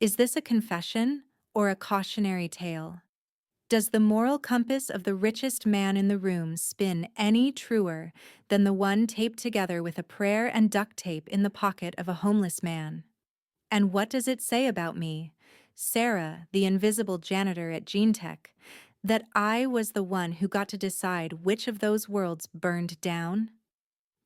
Is this a confession or a cautionary tale? Does the moral compass of the richest man in the room spin any truer than the one taped together with a prayer and duct tape in the pocket of a homeless man? And what does it say about me, Sarah, the invisible janitor at GeneTech, that I was the one who got to decide which of those worlds burned down?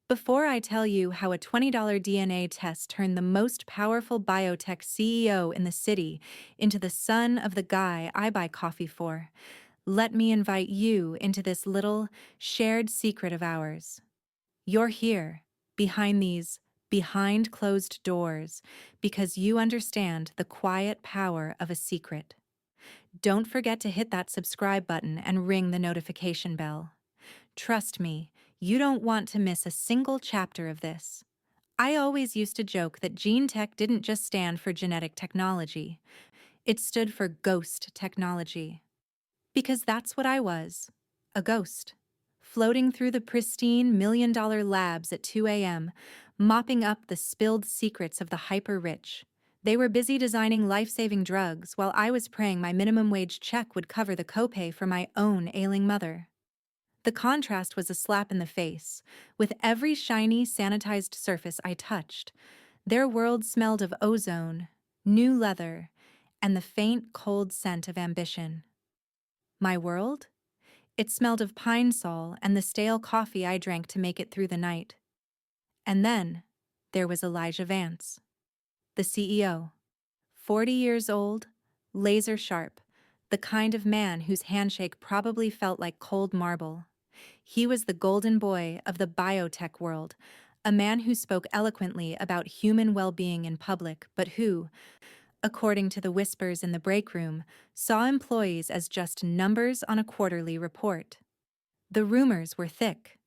Before I tell you how a $20 DNA test turned the most powerful biotech CEO in the city into the son of the guy I buy coffee for, let me invite you into this little, shared secret of ours. You're here, behind these behind closed doors, because you understand the quiet power of a secret. Don't forget to hit that subscribe button and ring the notification bell. Trust me, you don't want to miss a single chapter of this. I always used to joke that gene tech didn't just stand for genetic technology. It stood for ghost technology. Because that's what I was, a ghost. Floating through the pristine million-dollar labs at 2 a.m., mopping up the spilled secrets of the hyper-rich. They were busy designing life-saving drugs while I was praying my minimum wage check would cover the copay for my own ailing mother. The contrast was a slap in the face. With every shiny, sanitized surface I touched, their world smelled of ozone, new leather, and the faint, cold scent of ambition. My world? It smelled of pine sol and the stale coffee I drank to make it through the night. And then, there was Elijah Vance, the CEO. 40 years old, laser sharp, the kind of man whose handshake probably felt like cold marble. He was the golden boy of the biotech world, a man who spoke eloquently about human well-being in public, but who, according to the whispers in the break room, saw employees as just numbers on a quarterly report. The rumors were thick.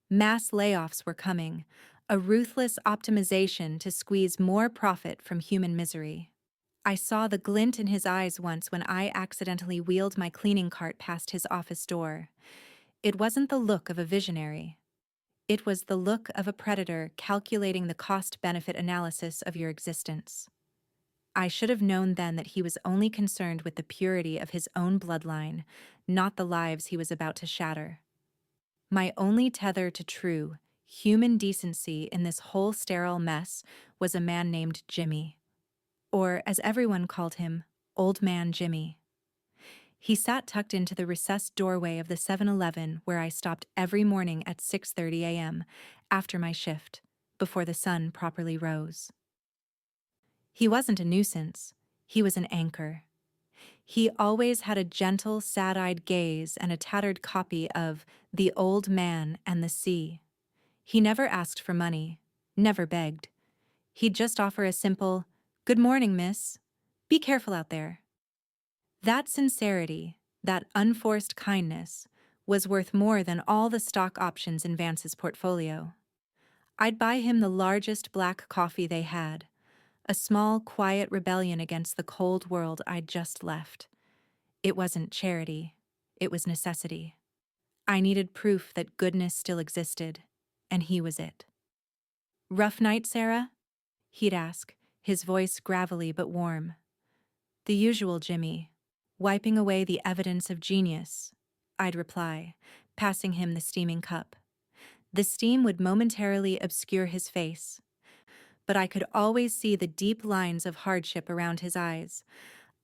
Mass layoffs were coming, a ruthless optimization to squeeze more profit from human misery. I saw the glint in his eyes once when I accidentally wheeled my cleaning cart past his office door. It wasn't the look of a visionary. It was the look of a predator calculating the cost-benefit analysis of your existence. I should have known then that he was only concerned with the purity of his own bloodline, not the lives he was about to shatter. My only tether to true, human decency in this whole sterile mess was a man named Jimmy. Or, as everyone called him, Old Man Jimmy. He sat tucked into the recessed doorway of the 7-Eleven where I stopped every morning at 6:30 a.m. after my shift, before the sun properly rose. He wasn't a nuisance. He was an anchor. He always had a gentle, sad-eyed gaze and a tattered copy of The Old Man and the Sea. He never asked for money, never begged. He'd just offer a simple, "Good morning, miss. Be careful out there." That sincerity, that unforced kindness, was worth more than all the stock options in Vance's portfolio. I'd buy him the largest black coffee they had, a small, quiet rebellion against the cold world I'd just left. It wasn't charity, it was necessity. I needed proof that goodness still existed, and he was it. "Rough night, Sarah?" he'd ask, his voice gravelly but warm. "The usual, Jimmy. Wiping away the evidence of genius," I'd reply, passing him the steaming cup. The steam would momentarily obscure his face, but I could always see the deep lines of hardship around his eyes,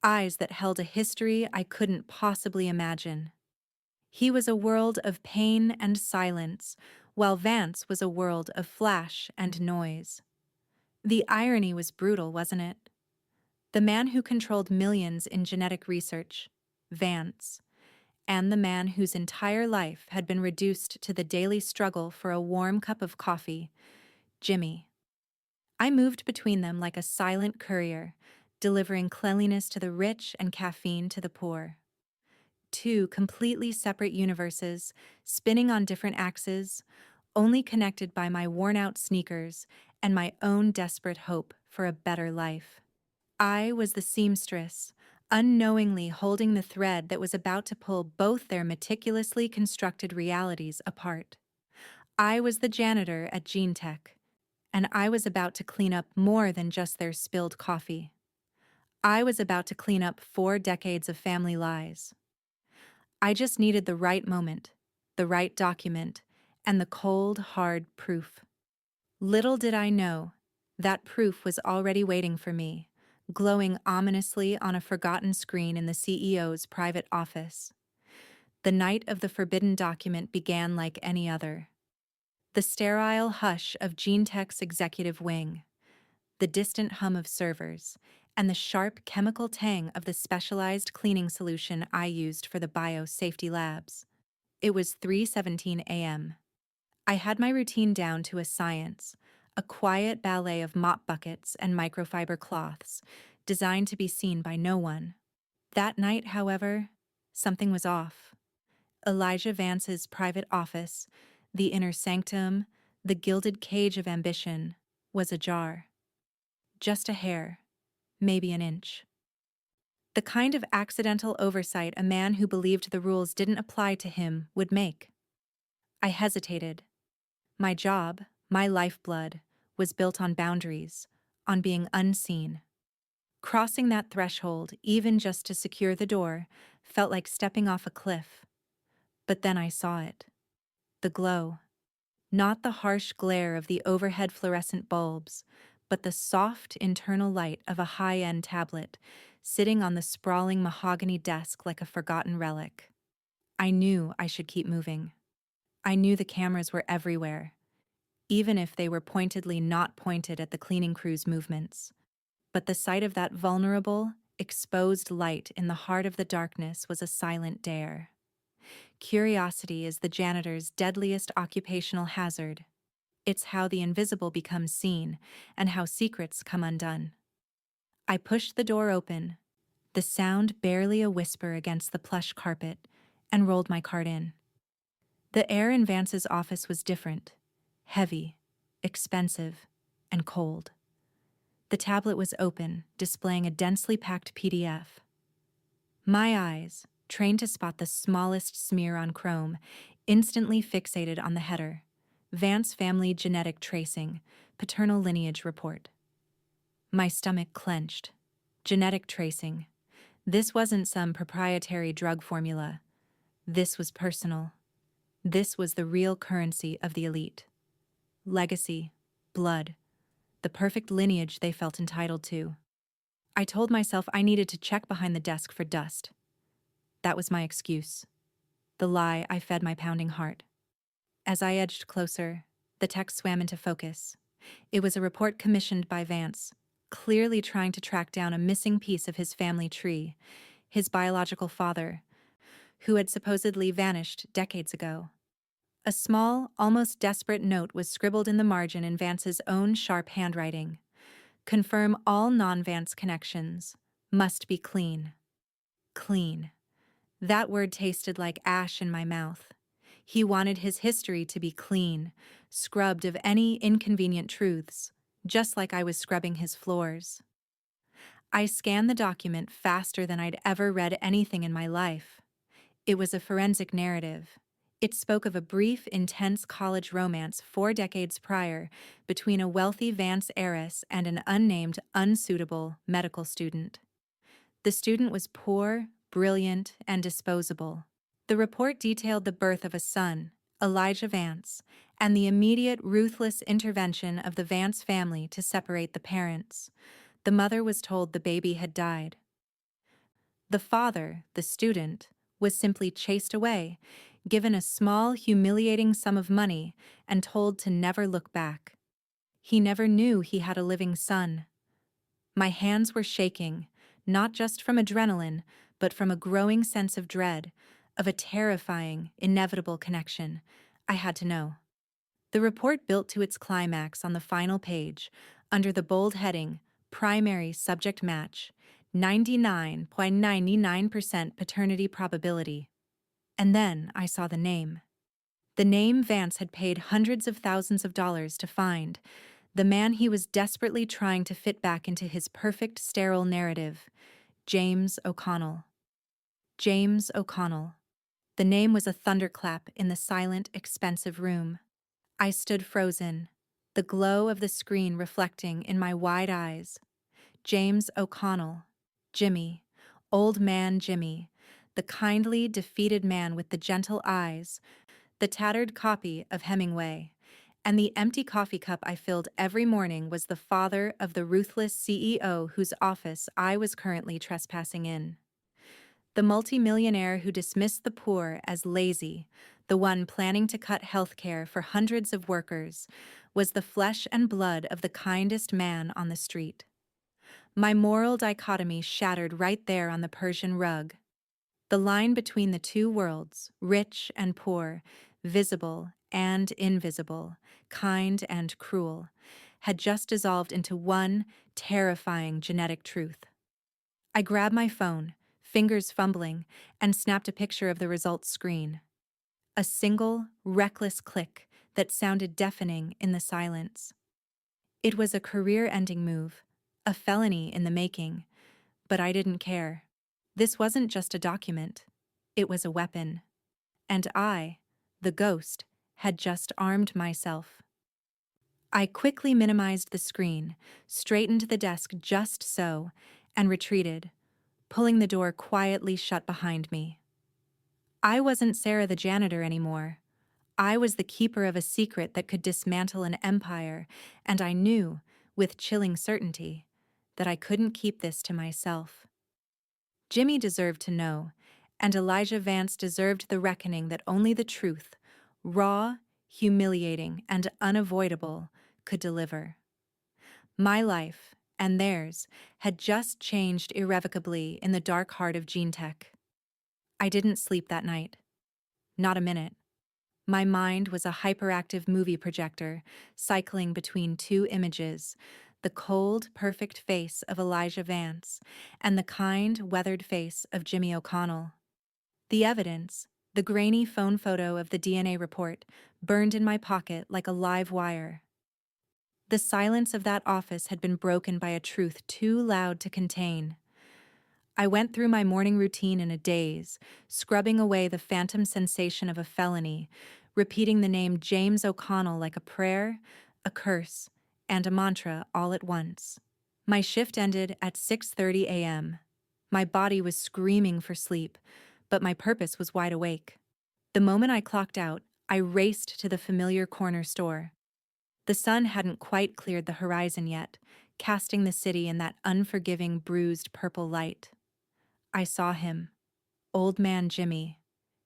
eyes that held a history I couldn't possibly imagine. He was a world of pain and silence, while Vance was a world of flash and noise. The irony was brutal, wasn't it? The man who controlled millions in genetic research, Vance, and the man whose entire life had been reduced to the daily struggle for a warm cup of coffee, Jimmy. I moved between them like a silent courier, delivering cleanliness to the rich and caffeine to the poor. Two completely separate universes, spinning on different axes, only connected by my worn-out sneakers and my own desperate hope for a better life. I was the seamstress, unknowingly holding the thread that was about to pull both their meticulously constructed realities apart. I was the janitor at GeneTech, and I was about to clean up more than just their spilled coffee. I was about to clean up 4 decades of family lies. I just needed the right moment, the right document, and the cold, hard proof. Little did I know, that proof was already waiting for me, glowing ominously on a forgotten screen in the CEO's private office. The night of the forbidden document began like any other. The sterile hush of GeneTech's executive wing, the distant hum of servers, and the sharp chemical tang of the specialized cleaning solution I used for the biosafety labs. It was 3:17 a.m. I had my routine down to a science, a quiet ballet of mop buckets and microfiber cloths, designed to be seen by no one. That night, however, something was off. Elijah Vance's private office, the inner sanctum, the gilded cage of ambition, was ajar. Just a hair, maybe an inch. The kind of accidental oversight a man who believed the rules didn't apply to him would make. I hesitated. My job, my lifeblood, was built on boundaries, on being unseen. Crossing that threshold, even just to secure the door, felt like stepping off a cliff. But then I saw it. The glow. Not the harsh glare of the overhead fluorescent bulbs, but the soft internal light of a high-end tablet, sitting on the sprawling mahogany desk like a forgotten relic. I knew I should keep moving. I knew the cameras were everywhere, even if they were pointedly not pointed at the cleaning crew's movements. But the sight of that vulnerable, exposed light in the heart of the darkness was a silent dare. Curiosity is the janitor's deadliest occupational hazard. It's how the invisible becomes seen and how secrets come undone. I pushed the door open, the sound barely a whisper against the plush carpet, and rolled my cart in. The air in Vance's office was different, heavy, expensive, and cold. The tablet was open, displaying a densely packed PDF. My eyes, trained to spot the smallest smear on Chrome, instantly fixated on the header: Vance Family Genetic Tracing, Paternal Lineage Report. My stomach clenched. Genetic tracing. This wasn't some proprietary drug formula. This was personal. This was the real currency of the elite. Legacy, blood, the perfect lineage they felt entitled to. I told myself I needed to check behind the desk for dust. That was my excuse. The lie I fed my pounding heart. As I edged closer, the text swam into focus. It was a report commissioned by Vance, clearly trying to track down a missing piece of his family tree, his biological father, who had supposedly vanished decades ago. A small, almost desperate note was scribbled in the margin in Vance's own sharp handwriting. Confirm all non-Vance connections. Must be clean. Clean. That word tasted like ash in my mouth. He wanted his history to be clean, scrubbed of any inconvenient truths, just like I was scrubbing his floors. I scanned the document faster than I'd ever read anything in my life. It was a forensic narrative. It spoke of a brief, intense college romance 4 decades prior between a wealthy Vance heiress and an unnamed, unsuitable medical student. The student was poor, brilliant, and disposable. The report detailed the birth of a son, Elijah Vance, and the immediate, ruthless intervention of the Vance family to separate the parents. The mother was told the baby had died. The father, the student, was simply chased away, given a small, humiliating sum of money, and told to never look back. He never knew he had a living son. My hands were shaking, not just from adrenaline, but from a growing sense of dread, of a terrifying, inevitable connection. I had to know. The report built to its climax on the final page, under the bold heading, Primary Subject Match, 99.99% paternity probability. And then I saw the name. The name Vance had paid hundreds of thousands of dollars to find, the man he was desperately trying to fit back into his perfect sterile narrative, James O'Connell. James O'Connell. The name was a thunderclap in the silent, expensive room. I stood frozen, the glow of the screen reflecting in my wide eyes. James O'Connell. Jimmy, old man Jimmy, the kindly, defeated man with the gentle eyes, the tattered copy of Hemingway, and the empty coffee cup I filled every morning was the father of the ruthless CEO whose office I was currently trespassing in. The multimillionaire who dismissed the poor as lazy, the one planning to cut healthcare for hundreds of workers, was the flesh and blood of the kindest man on the street. My moral dichotomy shattered right there on the Persian rug. The line between the two worlds, rich and poor, visible and invisible, kind and cruel, had just dissolved into one terrifying genetic truth. I grabbed my phone, fingers fumbling, and snapped a picture of the results screen. A single, reckless click that sounded deafening in the silence. It was a career-ending move, a felony in the making, but I didn't care. This wasn't just a document. It was a weapon. And I, the ghost, had just armed myself. I quickly minimized the screen, straightened the desk just so, and retreated, pulling the door quietly shut behind me. I wasn't Sarah the janitor anymore. I was the keeper of a secret that could dismantle an empire, and I knew, with chilling certainty, that I couldn't keep this to myself. Jimmy deserved to know, and Elijah Vance deserved the reckoning that only the truth, raw, humiliating, and unavoidable, could deliver. My life, and theirs, had just changed irrevocably in the dark heart of gene tech. I didn't sleep that night. Not a minute. My mind was a hyperactive movie projector, cycling between two images, the cold, perfect face of Elijah Vance and the kind, weathered face of Jimmy O'Connell. The evidence, the grainy phone photo of the DNA report, burned in my pocket like a live wire. The silence of that office had been broken by a truth too loud to contain. I went through my morning routine in a daze, scrubbing away the phantom sensation of a felony, repeating the name James O'Connell like a prayer, a curse, and a mantra all at once. My shift ended at 6:30 a.m. My body was screaming for sleep, but my purpose was wide awake. The moment I clocked out, I raced to the familiar corner store. The sun hadn't quite cleared the horizon yet, casting the city in that unforgiving, bruised purple light. I saw him, old man Jimmy,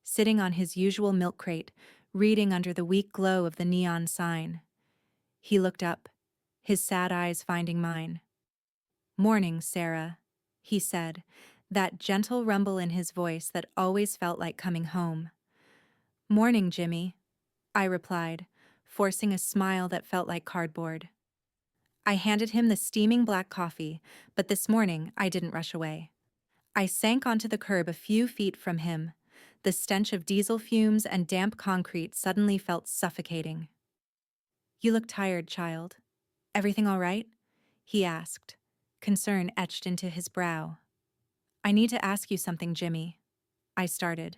sitting on his usual milk crate, reading under the weak glow of the neon sign. He looked up, his sad eyes finding mine. "Morning, Sarah," he said, that gentle rumble in his voice that always felt like coming home. "Morning, Jimmy," I replied, forcing a smile that felt like cardboard. I handed him the steaming black coffee, but this morning I didn't rush away. I sank onto the curb a few feet from him. The stench of diesel fumes and damp concrete suddenly felt suffocating. "You look tired, child. Everything all right?" he asked, concern etched into his brow. "I need to ask you something, Jimmy," I started,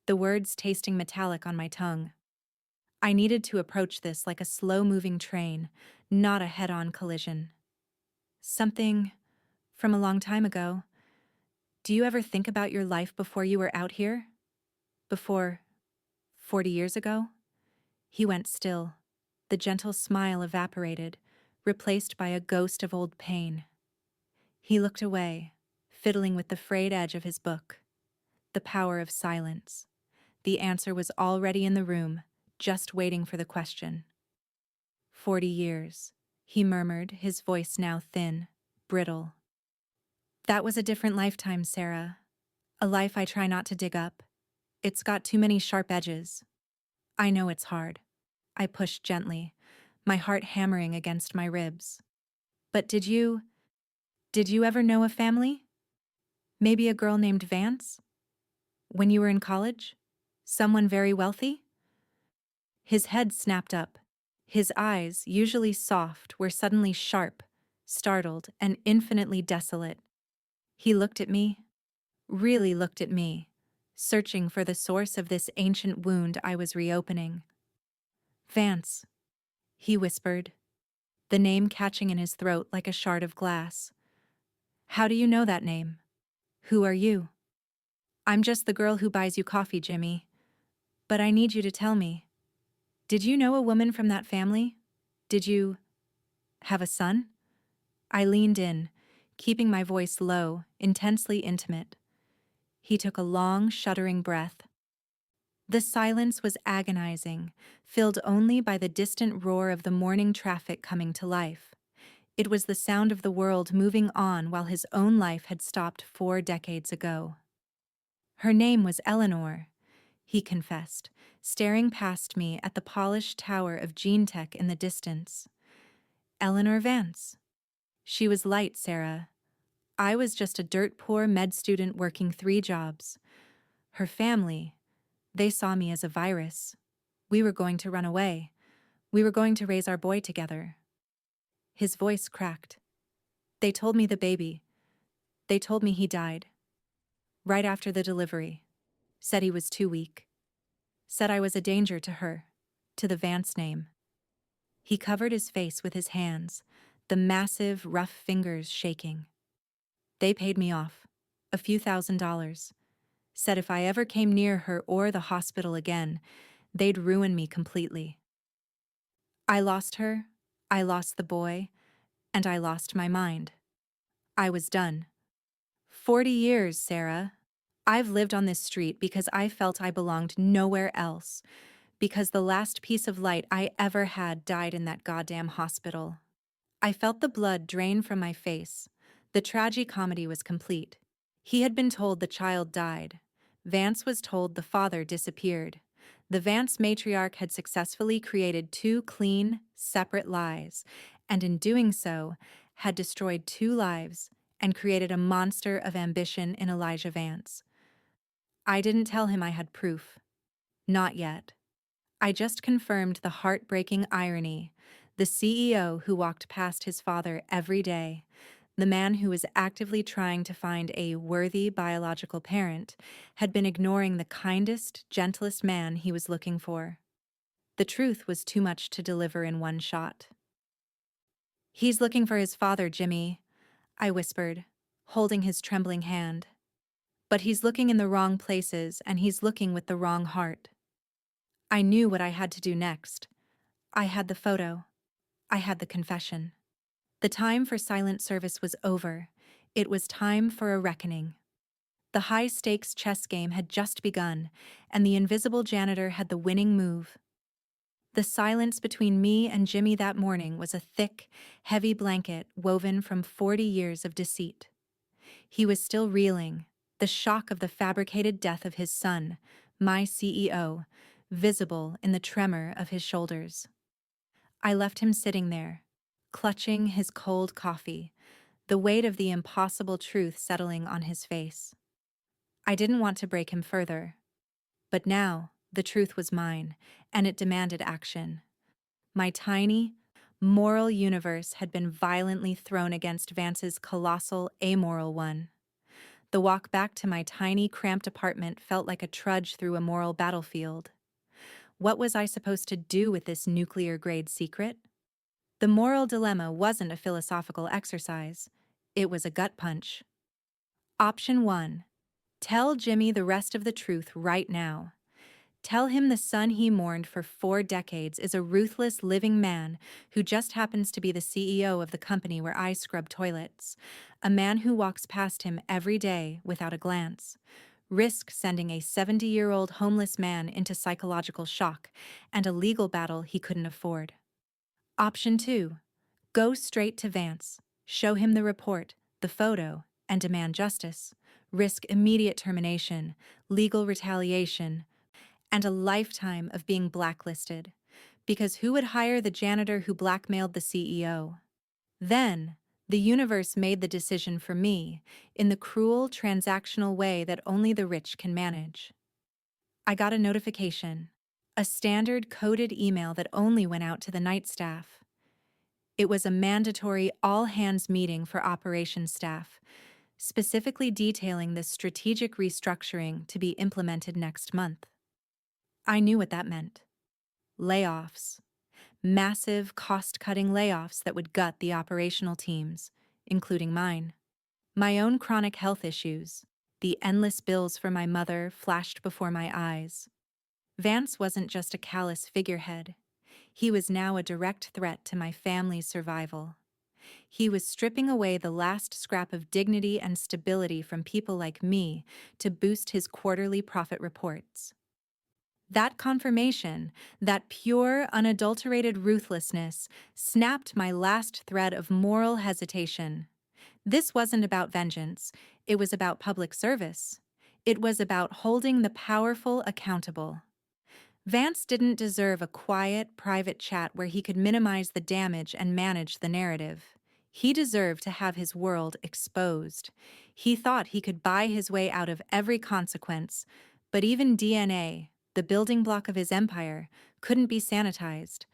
the words tasting metallic on my tongue. I needed to approach this like a slow-moving train, not a head-on collision. "Something from a long time ago. Do you ever think about your life before you were out here? Before 40 years ago?" He went still. The gentle smile evaporated, replaced by a ghost of old pain. He looked away, fiddling with the frayed edge of his book. The power of silence. The answer was already in the room, just waiting for the question. 40 years, he murmured, his voice now thin, brittle. "That was a different lifetime, Sarah. A life I try not to dig up. It's got too many sharp edges. I know it's hard." I pushed gently, my heart hammering against my ribs. "But did you ever know a family? Maybe a girl named Vance? When you were in college? Someone very wealthy?" His head snapped up. His eyes, usually soft, were suddenly sharp, startled, and infinitely desolate. He looked at me, really looked at me, searching for the source of this ancient wound I was reopening. "Vance," he whispered, the name catching in his throat like a shard of glass. "How do you know that name?" Who are you? I'm just the girl who buys you coffee, Jimmy. But I need you to tell me. Did you know a woman from that family? Did you have a son? I leaned in, keeping my voice low, intensely intimate. He took a long, shuddering breath. The silence was agonizing, filled only by the distant roar of the morning traffic coming to life. It was the sound of the world moving on while his own life had stopped 4 decades ago. Her name was Eleanor, he confessed, staring past me at the polished tower of Gene Tech in the distance. Eleanor Vance. She was light, Sarah. I was just a dirt-poor med student working 3 jobs. Her family, they saw me as a virus. We were going to run away. We were going to raise our boy together. His voice cracked. They told me the baby. They told me he died. Right after the delivery. Said he was too weak. Said I was a danger to her, to the Vance name. He covered his face with his hands, the massive, rough fingers shaking. They paid me off, a few $1,000s. Said if I ever came near her or the hospital again, they'd ruin me completely. I lost her, I lost the boy, and I lost my mind. I was done. 40 years, Sarah. I've lived on this street because I felt I belonged nowhere else, because the last piece of light I ever had died in that goddamn hospital. I felt the blood drain from my face. The tragicomedy was complete. He had been told the child died. Vance was told the father disappeared. The Vance matriarch had successfully created 2 clean, separate lies, and in doing so, had destroyed 2 lives and created a monster of ambition in Elijah Vance. I didn't tell him I had proof. Not yet. I just confirmed the heartbreaking irony. The CEO who walked past his father every day, the man who was actively trying to find a worthy biological parent, had been ignoring the kindest, gentlest man he was looking for. The truth was too much to deliver in one shot. He's looking for his father, Jimmy, I whispered, holding his trembling hand. But he's looking in the wrong places, and he's looking with the wrong heart. I knew what I had to do next. I had the photo. I had the confession. The time for silent service was over. It was time for a reckoning. The high-stakes chess game had just begun, and the invisible janitor had the winning move. The silence between me and Jimmy that morning was a thick, heavy blanket woven from 40 years of deceit. He was still reeling, the shock of the fabricated death of his son, my CEO, visible in the tremor of his shoulders. I left him sitting there, clutching his cold coffee, the weight of the impossible truth settling on his face. I didn't want to break him further. But now, the truth was mine, and it demanded action. My tiny, moral universe had been violently thrown against Vance's colossal, amoral one. The walk back to my tiny, cramped apartment felt like a trudge through a moral battlefield. What was I supposed to do with this nuclear-grade secret? The moral dilemma wasn't a philosophical exercise. It was a gut punch. Option 1. Tell Jimmy the rest of the truth right now. Tell him the son he mourned for 4 decades is a ruthless living man who just happens to be the CEO of the company where I scrub toilets, a man who walks past him every day without a glance. Risk sending a 70-year-old homeless man into psychological shock and a legal battle he couldn't afford. Option 2. Go straight to Vance, show him the report, the photo, and demand justice. Risk immediate termination, legal retaliation, and a lifetime of being blacklisted. Because who would hire the janitor who blackmailed the CEO? Then, the universe made the decision for me, in the cruel, transactional way that only the rich can manage. I got a notification, a standard coded email that only went out to the night staff. It was a mandatory all-hands meeting for operations staff, specifically detailing the strategic restructuring to be implemented next month. I knew what that meant. Layoffs. Massive, cost-cutting layoffs that would gut the operational teams, including mine. My own chronic health issues, The endless bills for my mother flashed before my eyes. Vance wasn't just a callous figurehead. He was now a direct threat to my family's survival. He was stripping away the last scrap of dignity and stability from people like me to boost his quarterly profit reports. That confirmation, that pure, unadulterated ruthlessness, snapped my last thread of moral hesitation. This wasn't about vengeance, it was about public service. It was about holding the powerful accountable. Vance didn't deserve a quiet, private chat where he could minimize the damage and manage the narrative. He deserved to have his world exposed. He thought he could buy his way out of every consequence, but even DNA, the building block of his empire, couldn't be sanitized.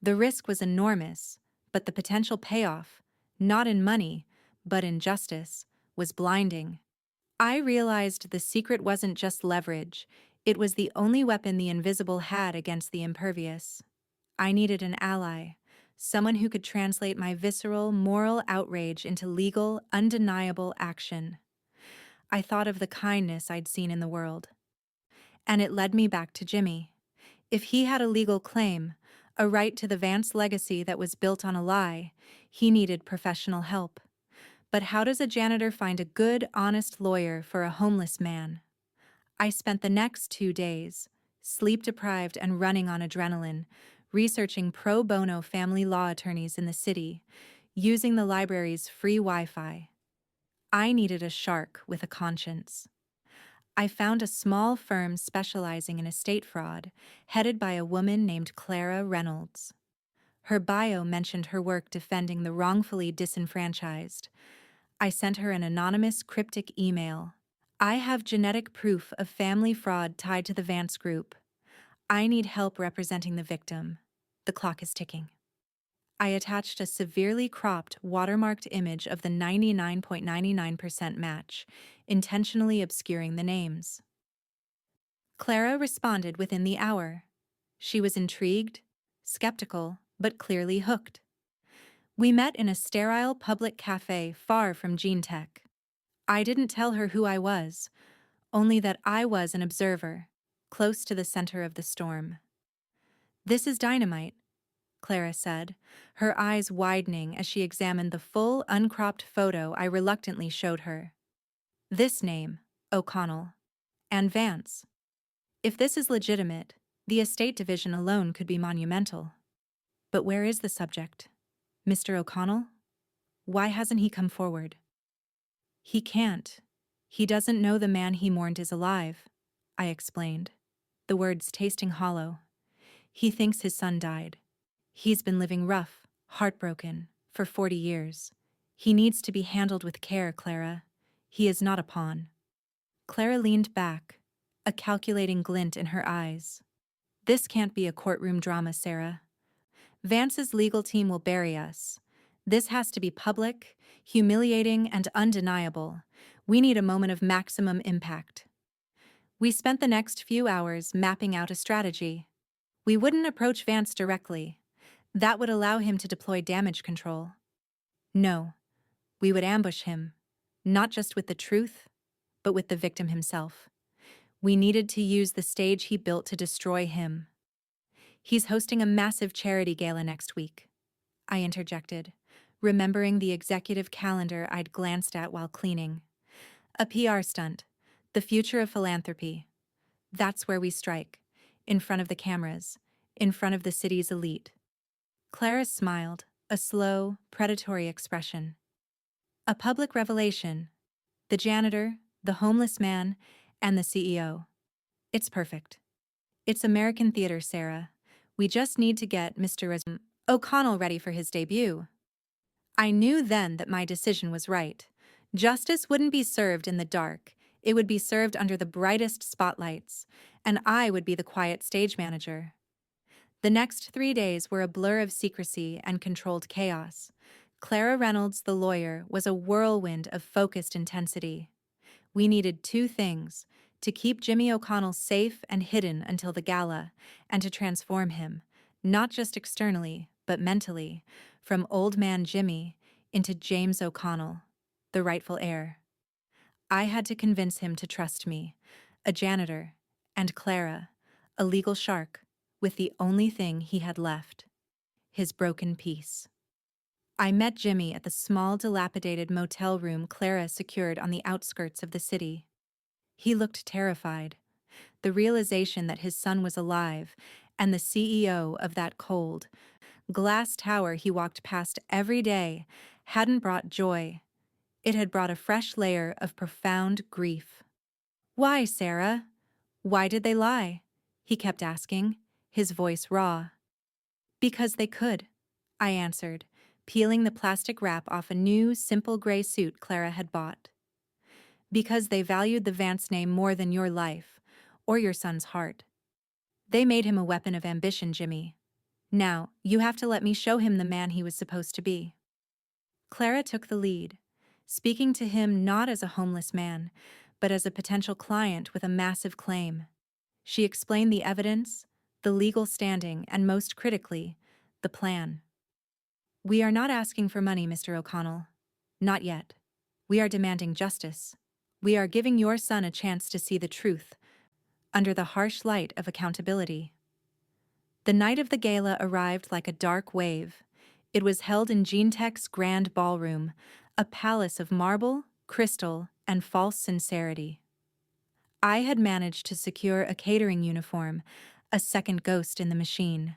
The risk was enormous, but the potential payoff, not in money, but in justice, was blinding. I realized the secret wasn't just leverage, it was the only weapon the invisible had against the impervious. I needed an ally, someone who could translate my visceral, moral outrage into legal, undeniable action. I thought of the kindness I'd seen in the world. And it led me back to Jimmy. If he had a legal claim, a right to the Vance legacy that was built on a lie, he needed professional help. But how does a janitor find a good, honest lawyer for a homeless man? I spent the next 2 days, sleep-deprived and running on adrenaline, researching pro bono family law attorneys in the city, using the library's free Wi-Fi. I needed a shark with a conscience. I found a small firm specializing in estate fraud, headed by a woman named Clara Reynolds. Her bio mentioned her work defending the wrongfully disenfranchised. I sent her an anonymous, cryptic email. I have genetic proof of family fraud tied to the Vance Group. I need help representing the victim. The clock is ticking. I attached a severely cropped, watermarked image of the 99.99% match, intentionally obscuring the names. Clara responded within the hour. She was intrigued, skeptical, but clearly hooked. We met in a sterile public cafe far from Gene Tech. I didn't tell her who I was, only that I was an observer, close to the center of the storm. "This is dynamite," Clara said, her eyes widening as she examined the full, uncropped photo I reluctantly showed her. "This name, O'Connell, and Vance. If this is legitimate, the estate division alone could be monumental. But where is the subject? Mr. O'Connell? Why hasn't he come forward?" "He can't. He doesn't know the man he mourned is alive," I explained, the words tasting hollow. "He thinks his son died. He's been living rough, heartbroken, for 40 years. He needs to be handled with care, Clara. He is not a pawn." Clara leaned back, a calculating glint in her eyes. "This can't be a courtroom drama, Sarah. Vance's legal team will bury us. This has to be public, humiliating, and undeniable. We need a moment of maximum impact." We spent the next few hours mapping out a strategy. We wouldn't approach Vance directly. That would allow him to deploy damage control. No, we would ambush him, not just with the truth, but with the victim himself. We needed to use the stage he built to destroy him. "He's hosting a massive charity gala next week," I interjected, remembering the executive calendar I'd glanced at while cleaning. "A PR stunt, the future of philanthropy. That's where we strike, in front of the cameras, in front of the city's elite." Clara smiled, a slow, predatory expression. "A public revelation. The janitor, the homeless man, and the CEO. It's perfect. It's American theater, Sarah. We just need to get Mr. O'Connell ready for his debut." I knew then that my decision was right. Justice wouldn't be served in the dark. It would be served under the brightest spotlights, and I would be the quiet stage manager. The next 3 days were a blur of secrecy and controlled chaos. Clara Reynolds, the lawyer, was a whirlwind of focused intensity. We needed 2 things: to keep Jimmy O'Connell safe and hidden until the gala, and to transform him, not just externally, but mentally, from old man Jimmy into James O'Connell, the rightful heir. I had to convince him to trust me, a janitor, and Clara, a legal shark, with the only thing he had left, his broken piece. I met Jimmy at the small, dilapidated motel room Clara secured on the outskirts of the city. He looked terrified. The realization that his son was alive and the CEO of that cold, glass tower he walked past every day hadn't brought joy. It had brought a fresh layer of profound grief. "Why, Sarah? Why did they lie?" he kept asking, his voice raw. "Because they could," I answered, peeling the plastic wrap off a new, simple gray suit Clara had bought. "Because they valued the Vance name more than your life, or your son's heart. They made him a weapon of ambition, Jimmy. Now, you have to let me show him the man he was supposed to be." Clara took the lead, speaking to him not as a homeless man, but as a potential client with a massive claim. She explained the evidence, the legal standing, and most critically, the plan. "We are not asking for money, Mr. O'Connell. Not yet. We are demanding justice. We are giving your son a chance to see the truth, under the harsh light of accountability." The night of the gala arrived like a dark wave. It was held in GeneTech's grand ballroom, a palace of marble, crystal, and false sincerity. I had managed to secure a catering uniform, a second ghost in the machine.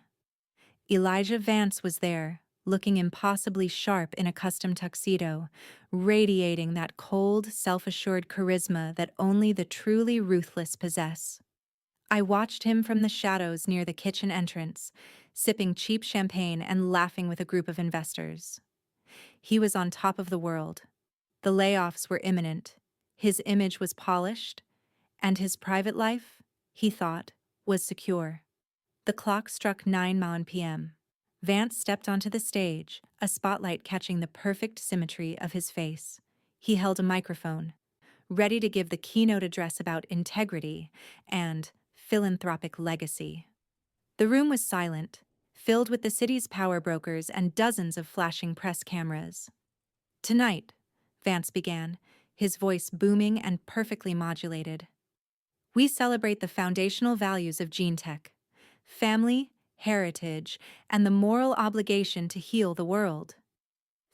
Elijah Vance was there, looking impossibly sharp in a custom tuxedo, radiating that cold, self-assured charisma that only the truly ruthless possess. I watched him from the shadows near the kitchen entrance, sipping cheap champagne and laughing with a group of investors. He was on top of the world. The layoffs were imminent. His image was polished, and his private life, he thought, was secure. The clock struck 9 p.m. Vance stepped onto the stage, a spotlight catching the perfect symmetry of his face. He held a microphone, ready to give the keynote address about integrity and philanthropic legacy. The room was silent, filled with the city's power brokers and dozens of flashing press cameras. "Tonight," Vance began, his voice booming and perfectly modulated, "we celebrate the foundational values of GeneTech: family, heritage, and the moral obligation to heal the world."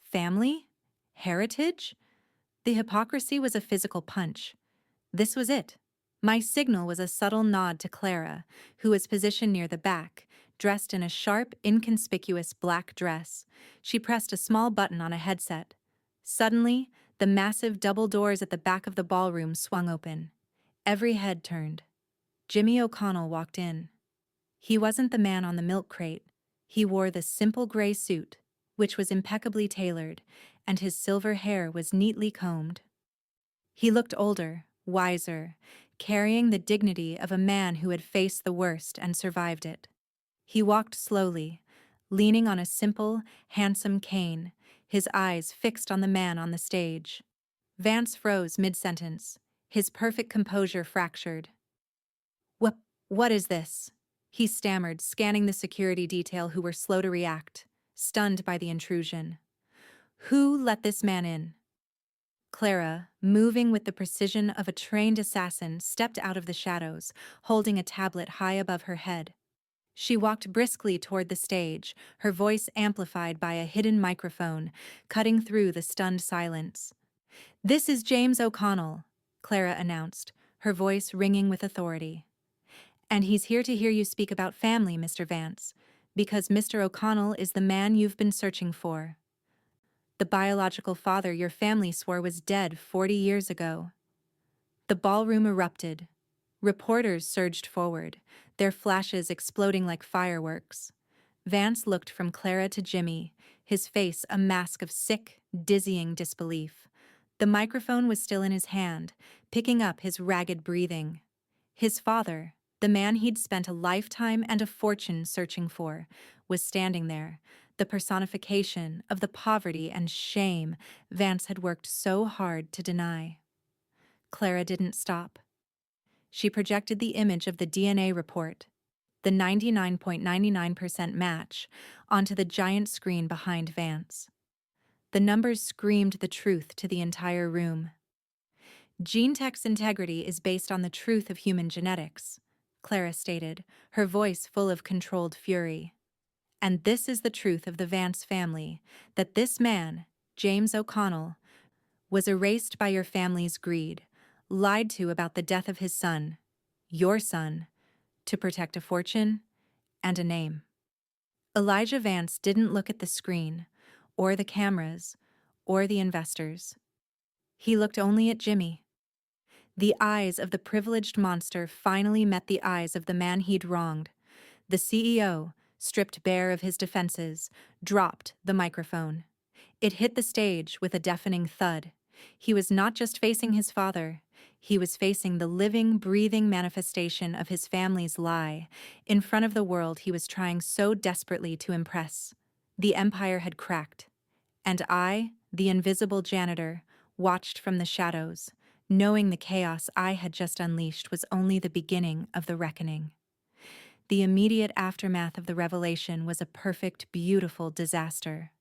Family? Heritage? The hypocrisy was a physical punch. This was it. My signal was a subtle nod to Clara, who was positioned near the back, dressed in a sharp, inconspicuous black dress. She pressed a small button on a headset. Suddenly, the massive double doors at the back of the ballroom swung open. Every head turned. Jimmy O'Connell walked in. He wasn't the man on the milk crate. He wore the simple gray suit, which was impeccably tailored, and his silver hair was neatly combed. He looked older, wiser, carrying the dignity of a man who had faced the worst and survived it. He walked slowly, leaning on a simple, handsome cane, his eyes fixed on the man on the stage. Vance froze mid-sentence, his perfect composure fractured. What is this?" he stammered, scanning the security detail who were slow to react, stunned by the intrusion. "Who let this man in?" Clara, moving with the precision of a trained assassin, stepped out of the shadows, holding a tablet high above her head. She walked briskly toward the stage, her voice amplified by a hidden microphone, cutting through the stunned silence. "This is James O'Connell," Clara announced, her voice ringing with authority. "And he's here to hear you speak about family, Mr. Vance, because Mr. O'Connell is the man you've been searching for. The biological father your family swore was dead 40 years ago." The ballroom erupted. Reporters surged forward, their flashes exploding like fireworks. Vance looked from Clara to Jimmy, his face a mask of sick, dizzying disbelief. The microphone was still in his hand, picking up his ragged breathing. His father, the man he'd spent a lifetime and a fortune searching for, was standing there, the personification of the poverty and shame Vance had worked so hard to deny. Clara didn't stop. She projected the image of the DNA report, the 99.99% match, onto the giant screen behind Vance. The numbers screamed the truth to the entire room. Gene tech's integrity is based on the truth of human genetics, Clara stated, her voice full of controlled fury. And this is the truth of the Vance family, that this man, James O'Connell, was erased by your family's greed, lied to about the death of his son, your son, to protect a fortune and a name. Elijah Vance didn't look at the screen, or the cameras, or the investors. He looked only at Jimmy. The eyes of the privileged monster finally met the eyes of the man he'd wronged. The CEO, stripped bare of his defenses, dropped the microphone. It hit the stage with a deafening thud. He was not just facing his father. He was facing the living, breathing manifestation of his family's lie, in front of the world he was trying so desperately to impress. The empire had cracked. And I, the invisible janitor, watched from the shadows, knowing the chaos I had just unleashed was only the beginning of the reckoning. The immediate aftermath of the revelation was a perfect, beautiful disaster.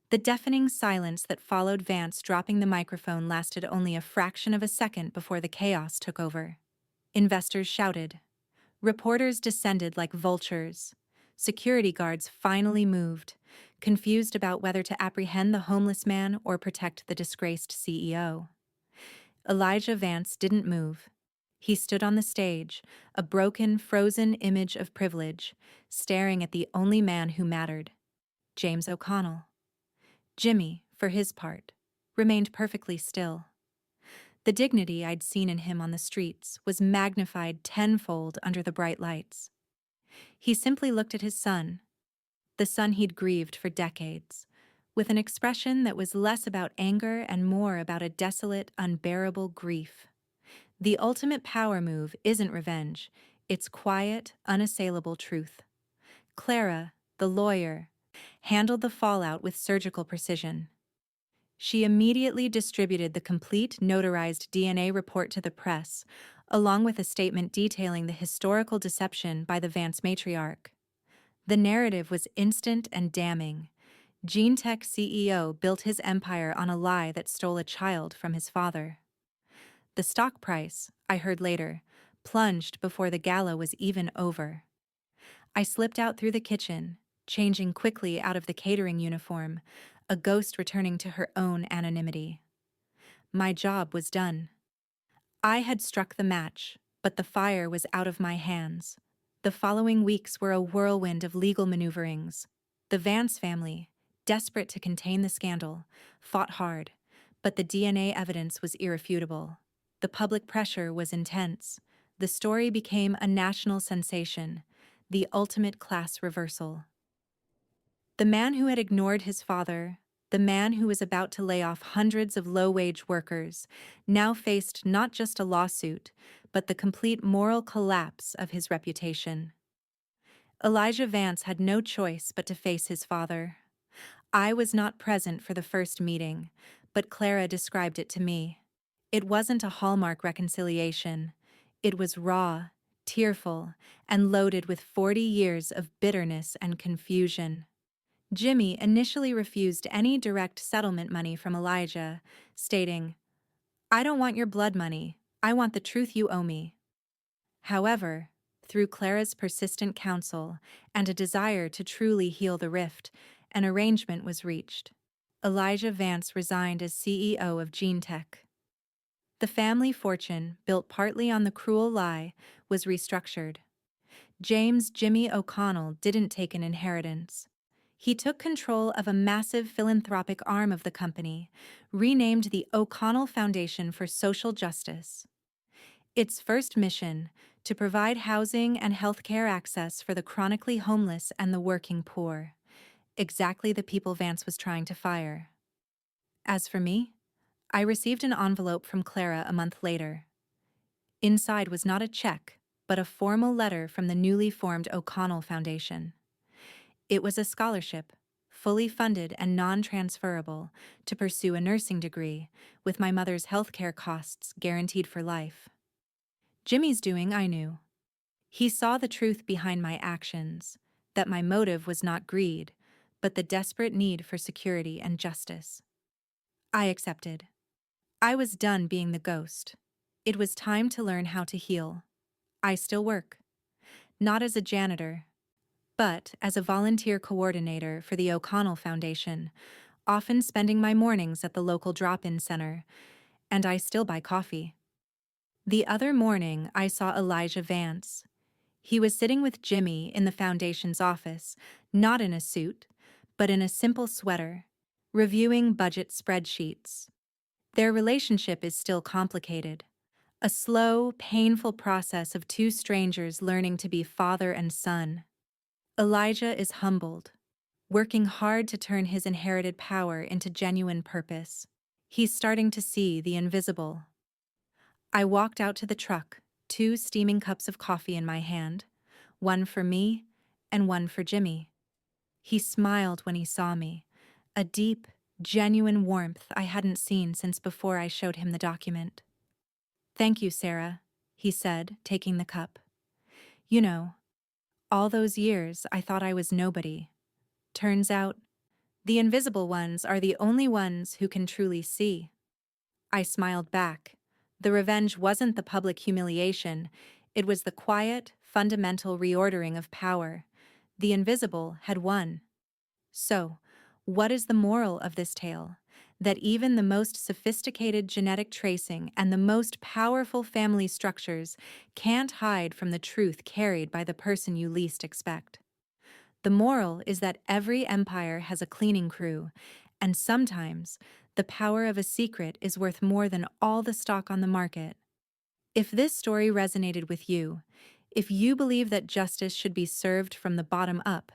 The deafening silence that followed Vance dropping the microphone lasted only a fraction of a second before the chaos took over. Investors shouted. Reporters descended like vultures. Security guards finally moved, confused about whether to apprehend the homeless man or protect the disgraced CEO. Elijah Vance didn't move. He stood on the stage, a broken, frozen image of privilege, staring at the only man who mattered, James O'Connell. Jimmy, for his part, remained perfectly still. The dignity I'd seen in him on the streets was magnified tenfold under the bright lights. He simply looked at his son, the son he'd grieved for decades, with an expression that was less about anger and more about a desolate, unbearable grief. The ultimate power move isn't revenge, it's quiet, unassailable truth. Clara, the lawyer, handled the fallout with surgical precision. She immediately distributed the complete notarized DNA report to the press, along with a statement detailing the historical deception by the Vance matriarch. The narrative was instant and damning. GeneTech CEO built his empire on a lie that stole a child from his father. The stock price, I heard later, plunged before the gala was even over. I slipped out through the kitchen, changing quickly out of the catering uniform, a ghost returning to her own anonymity. My job was done. I had struck the match, but the fire was out of my hands. The following weeks were a whirlwind of legal maneuverings. The Vance family, desperate to contain the scandal, fought hard, but the DNA evidence was irrefutable. The public pressure was intense. The story became a national sensation, the ultimate class reversal. The man who had ignored his father, the man who was about to lay off hundreds of low-wage workers, now faced not just a lawsuit, but the complete moral collapse of his reputation. Elijah Vance had no choice but to face his father. I was not present for the first meeting, but Clara described it to me. It wasn't a Hallmark reconciliation. It was raw, tearful, and loaded with 40 years of bitterness and confusion. Jimmy initially refused any direct settlement money from Elijah, stating, "I don't want your blood money. I want the truth you owe me." However, through Clara's persistent counsel and a desire to truly heal the rift, an arrangement was reached. Elijah Vance resigned as CEO of GeneTech. The family fortune, built partly on the cruel lie, was restructured. James Jimmy O'Connell didn't take an inheritance. He took control of a massive philanthropic arm of the company, renamed the O'Connell Foundation for Social Justice. Its first mission, to provide housing and healthcare access for the chronically homeless and the working poor. Exactly the people Vance was trying to fire. As for me, I received an envelope from Clara a month later. Inside was not a check, but a formal letter from the newly formed O'Connell Foundation. It was a scholarship, fully funded and non-transferable, to pursue a nursing degree, with my mother's healthcare costs guaranteed for life. Jimmy's doing, I knew. He saw the truth behind my actions, that my motive was not greed, but the desperate need for security and justice. I accepted. I was done being the ghost. It was time to learn how to heal. I still work. Not as a janitor, but as a volunteer coordinator for the O'Connell Foundation, often spending my mornings at the local drop-in center, and I still buy coffee. The other morning, I saw Elijah Vance. He was sitting with Jimmy in the foundation's office, not in a suit, but in a simple sweater, reviewing budget spreadsheets. Their relationship is still complicated. A slow, painful process of two strangers learning to be father and son. Elijah is humbled, working hard to turn his inherited power into genuine purpose. He's starting to see the invisible. I walked out to the truck, two steaming cups of coffee in my hand, one for me and one for Jimmy. He smiled when he saw me, a deep, genuine warmth I hadn't seen since before I showed him the document. "Thank you, Sarah," he said, taking the cup. "You know, all those years I thought I was nobody. Turns out, the invisible ones are the only ones who can truly see." I smiled back. The revenge wasn't the public humiliation, it was the quiet, fundamental reordering of power. The invisible had won. So, what is the moral of this tale? That even the most sophisticated genetic tracing and the most powerful family structures can't hide from the truth carried by the person you least expect. The moral is that every empire has a cleaning crew, and sometimes the power of a secret is worth more than all the stock on the market. If this story resonated with you, if you believe that justice should be served from the bottom up,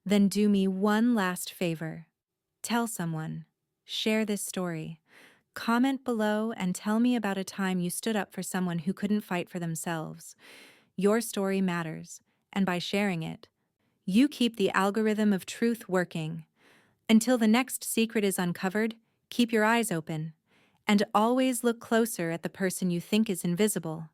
then do me one last favor. Tell someone. Share this story. Comment below and tell me about a time you stood up for someone who couldn't fight for themselves. Your story matters, and by sharing it, you keep the algorithm of truth working. Until the next secret is uncovered, keep your eyes open, and always look closer at the person you think is invisible.